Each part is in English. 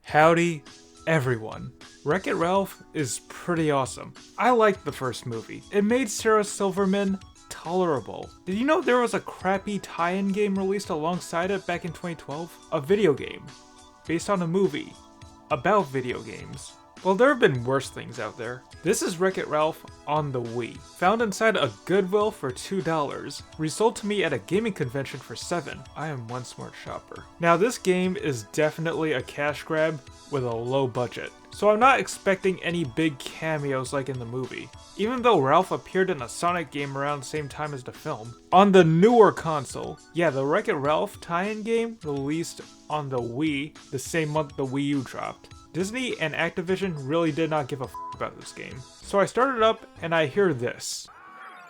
Howdy, everyone. Wreck-It Ralph is pretty awesome. I liked the first movie. It made Sarah Silverman tolerable. Did you know there was a crappy tie-in game released alongside it back in 2012? A video game, based on a movie, about video games. Well, there have been worse things out there. This is Wreck-It Ralph on the Wii. Found inside a Goodwill for $2. Resold to me at a gaming convention for $7. I am one smart shopper. Now this game is definitely a cash grab with a low budget. So I'm not expecting any big cameos like in the movie. Even though Ralph appeared in a Sonic game around the same time as the film. On the newer console. Yeah, the Wreck-It Ralph tie-in game released on the Wii the same month the Wii U dropped. Disney and Activision really did not give a f about this game. So I started up and I hear this.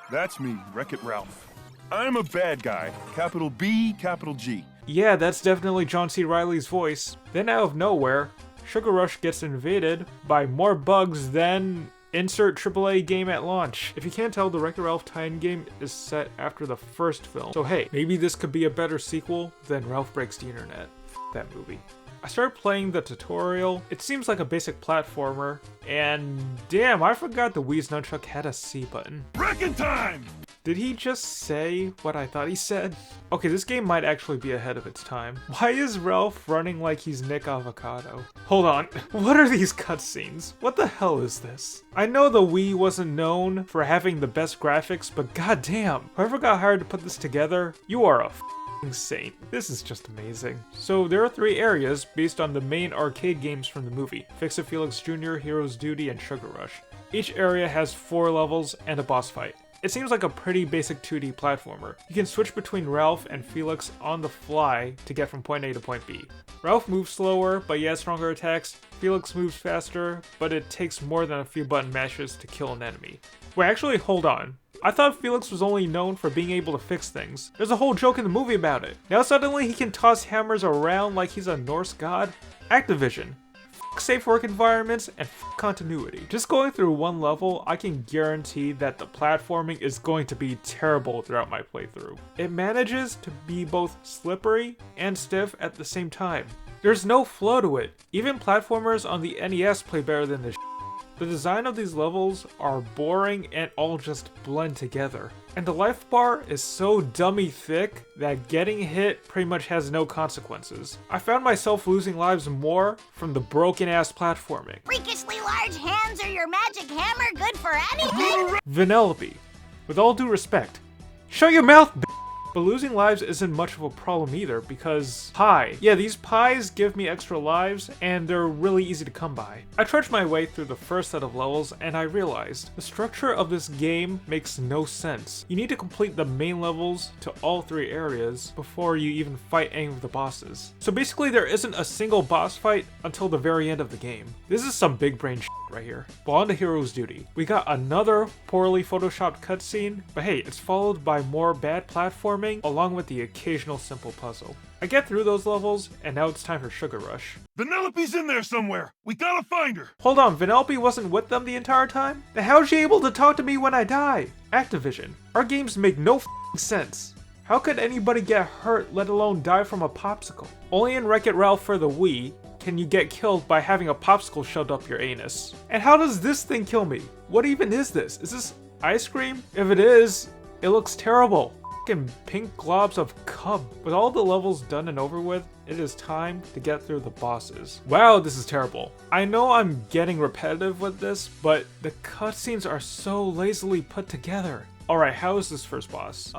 That's me, Wreck-It Ralph. I'm a bad guy. Capital B, capital G. Yeah, that's definitely John C. Reilly's voice. Then out of nowhere, Sugar Rush gets invaded by more bugs than insert AAA game at launch. If you can't tell, the Wreck-It Ralph tie-in game is set after the first film. So hey, maybe this could be a better sequel than Ralph Breaks the Internet. F that movie. I started playing the tutorial. It seems like a basic platformer, and damn, I forgot the Wii's nunchuck had a C button. Wrecking time! Did he just say what I thought he said? Okay, this game might actually be ahead of its time. Why is Ralph running like he's Nick Avocado? Hold on, what are these cutscenes? What the hell is this? I know the Wii wasn't known for having the best graphics, but goddamn, whoever got hired to put this together, you are a saint. This is just amazing. So there are 3 areas based on the main arcade games from the movie: Fix-It Felix Jr., Hero's Duty, and Sugar Rush. Each area has 4 levels and a boss fight. It seems like a pretty basic 2D platformer. You can switch between Ralph and Felix on the fly to get from point A to point B. Ralph moves slower, but he has stronger attacks. Felix moves faster, but it takes more than a few button mashes to kill an enemy. Wait, actually, hold on. I thought Felix was only known for being able to fix things. There's a whole joke in the movie about it. Now suddenly he can toss hammers around like he's a Norse god? Activision. F safe work environments and f continuity. Just going through one level, I can guarantee that the platforming is going to be terrible throughout my playthrough. It manages to be both slippery and stiff at the same time. There's no flow to it. Even platformers on the NES play better than this. The design of these levels are boring and all just blend together. And the life bar is so dummy thick that getting hit pretty much has no consequences. I found myself losing lives more from the broken ass platforming. Freakishly large hands or your magic hammer good for anything? Vanellope, with all due respect, shut your mouth, b****. But losing lives isn't much of a problem either because pie. Yeah, these pies give me extra lives and they're really easy to come by. I trudged my way through the first set of levels and I realized the structure of this game makes no sense. You need to complete the main levels to all 3 areas before you even fight any of the bosses. So basically there isn't a single boss fight until the very end of the game. This is some big brain shit right here. But on to Hero's Duty. We got another poorly photoshopped cutscene, but hey, it's followed by more bad platforming along with the occasional simple puzzle. I get through those levels, and now it's time for Sugar Rush. Vanellope's in there somewhere! We gotta find her! Hold on, Vanellope wasn't with them the entire time? Then how's she able to talk to me when I die? Activision, our games make no sense. How could anybody get hurt, let alone die from a popsicle? Only in Wreck-It Ralph for the Wii can you get killed by having a popsicle shoved up your anus. And how does this thing kill me? What even is this? Is this ice cream? If it is, it looks terrible. Pink globs of cum. With all the levels done and over with, it is time to get through the bosses. Wow, this is terrible. I know I'm getting repetitive with this, but the cutscenes are so lazily put together. Alright, how is this first boss?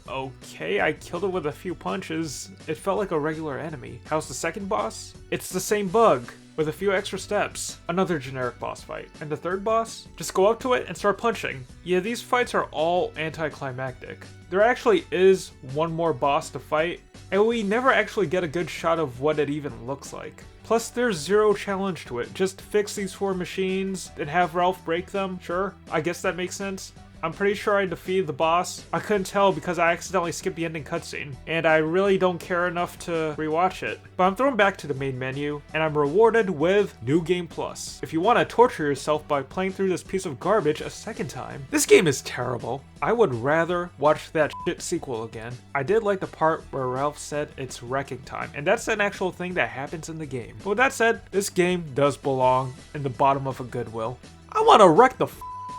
Okay, I killed it with a few punches. It felt like a regular enemy. How's the second boss? It's the same bug, with a few extra steps. Another generic boss fight. And the third boss? Just go up to it and start punching. Yeah, these fights are all anticlimactic. There actually is one more boss to fight, and we never actually get a good shot of what it even looks like. Plus, there's zero challenge to it. Just fix these 4 machines and have Ralph break them. Sure, I guess that makes sense. I'm pretty sure I defeated the boss. I couldn't tell because I accidentally skipped the ending cutscene, and I really don't care enough to rewatch it. But I'm thrown back to the main menu, and I'm rewarded with New Game Plus. If you want to torture yourself by playing through this piece of garbage a second time, this game is terrible. I would rather watch that shit sequel again. I did like the part where Ralph said it's wrecking time, and that's an actual thing that happens in the game. But with that said, this game does belong in the bottom of a Goodwill. I want to wreck the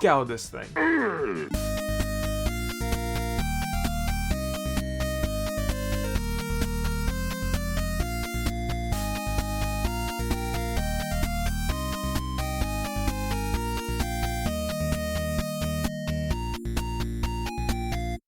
out of this thing.